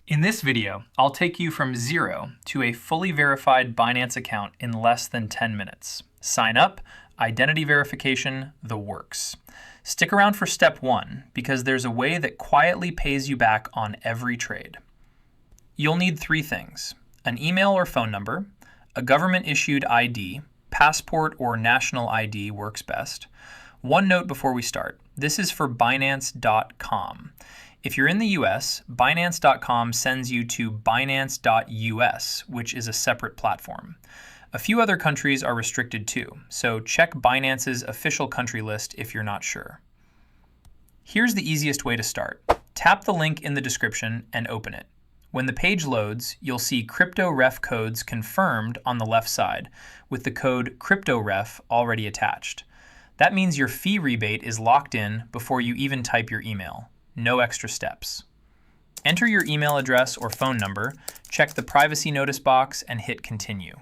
In this video, I'll take you from zero to a fully verified Binance account in less than 10 minutes. Sign up, identity verification, the works. Stick around for step one, because there's a way that quietly pays you back on every trade. You'll need three things: an email or phone number, a government-issued ID, passport or national ID works best. One note before we start: this is for Binance.com. If you're in the US, Binance.com sends you to Binance.us, which is a separate platform. A few other countries are restricted too, so check Binance's official country list if you're not sure. Here's the easiest way to start. Tap the link in the description and open it. When the page loads, you'll see CRYPTOREF codes confirmed on the left side, with the code CRYPTOREF already attached. That means your fee rebate is locked in before you even type your email. No extra steps. Enter your email address or phone number, check the privacy notice box, and hit continue.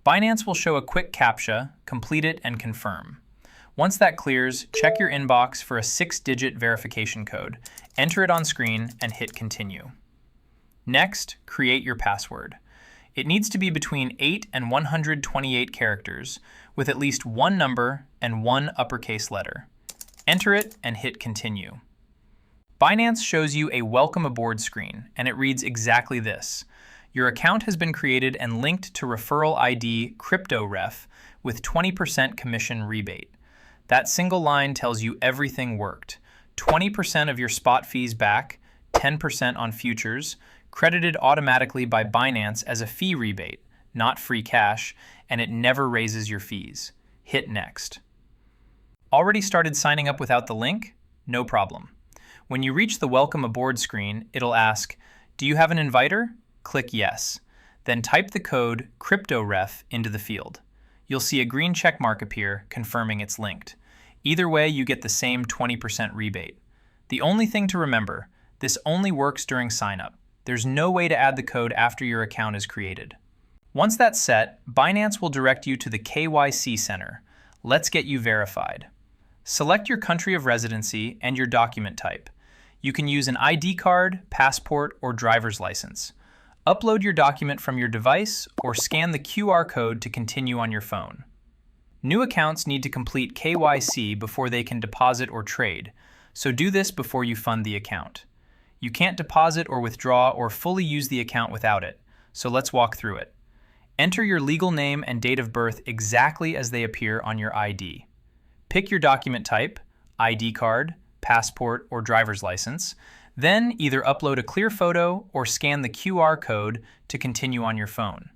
Binance will show a quick CAPTCHA, complete it, and confirm. Once that clears, check your inbox for a 6-digit verification code, enter it on screen, and hit continue. Next, create your password. It needs to be between 8 and 128 characters, with at least one number and one uppercase letter. Enter it and hit continue. Binance shows you a welcome aboard screen, and it reads exactly this. Your account has been created and linked to referral ID CRYPTOREF with 20% commission rebate. That single line tells you everything worked. 20% of your spot fees back, 10% on futures, credited automatically by Binance as a fee rebate, not free cash, and it never raises your fees. Hit next. Already started signing up without the link? No problem. When you reach the Welcome Aboard screen, it'll ask, "Do you have an inviter?" Click Yes. Then type the code CRYPTOREF into the field. You'll see a green check mark appear, confirming it's linked. Either way, you get the same 20% rebate. The only thing to remember, this only works during sign-up. There's no way to add the code after your account is created. Once that's set, Binance will direct you to the KYC Center. Let's get you verified. Select your country of residency and your document type. You can use an ID card, passport, or driver's license. Upload your document from your device or scan the QR code to continue on your phone. New accounts need to complete KYC before they can deposit or trade, so do this before you fund the account. You can't deposit or withdraw or fully use the account without it, so let's walk through it. Enter your legal name and date of birth exactly as they appear on your ID. Pick your document type, ID card, passport, or driver's license, then either upload a clear photo or scan the QR code to continue on your phone.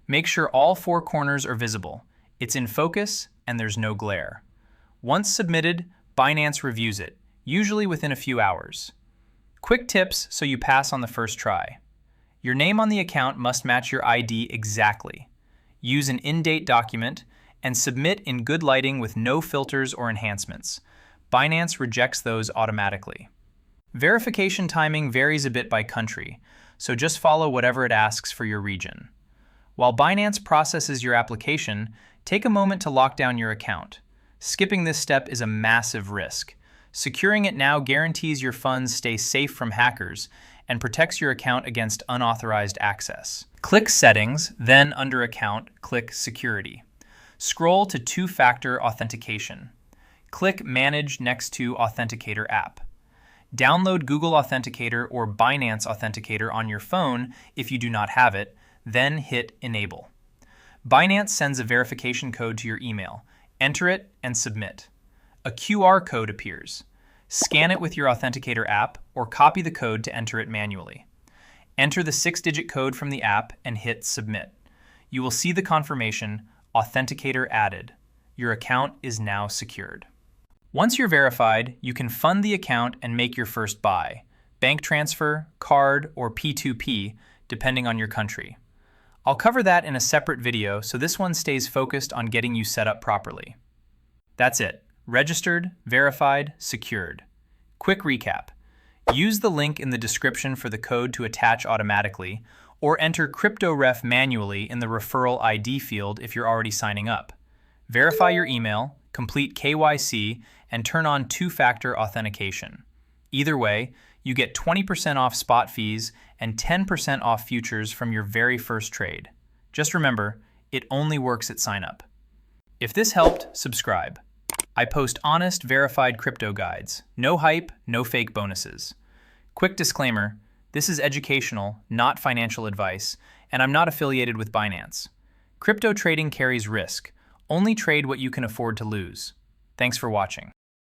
Make sure all four corners are visible, it's in focus, and there's no glare. Once submitted, Binance reviews it, usually within a few hours. Quick tips so you pass on the first try. Your name on the account must match your ID exactly. Use an in-date document, and submit in good lighting with no filters or enhancements. Binance rejects those automatically. Verification timing varies a bit by country, so just follow whatever it asks for your region. While Binance processes your application, take a moment to lock down your account. Skipping this step is a massive risk. Securing it now guarantees your funds stay safe from hackers and protects your account against unauthorized access. Click Settings, then under Account, click Security. Scroll to Two-Factor Authentication. Click Manage next to Authenticator app. Download Google Authenticator or Binance Authenticator on your phone if you do not have it, then hit Enable. Binance sends a verification code to your email. Enter it and submit. A QR code appears. Scan it with your Authenticator app or copy the code to enter it manually. Enter the 6-digit code from the app and hit Submit. You will see the confirmation, Authenticator added. Your account is now secured. Once you're verified, you can fund the account and make your first buy, bank transfer, card, or P2P, depending on your country. I'll cover that in a separate video, so this one stays focused on getting you set up properly. That's it. Registered, verified, secured. Quick recap. Use the link in the description for the code to attach automatically, or enter CRYPTOREF manually in the referral ID field if you're already signing up. Verify your email, complete KYC, and turn on two-factor authentication. Either way, you get 20% off spot fees and 10% off futures from your very first trade. Just remember, it only works at sign-up. If this helped, subscribe. I post honest, verified crypto guides. No hype, no fake bonuses. Quick disclaimer, this is educational, not financial advice, and I'm not affiliated with Binance. Crypto trading carries risk. Only trade what you can afford to lose. Thanks for watching.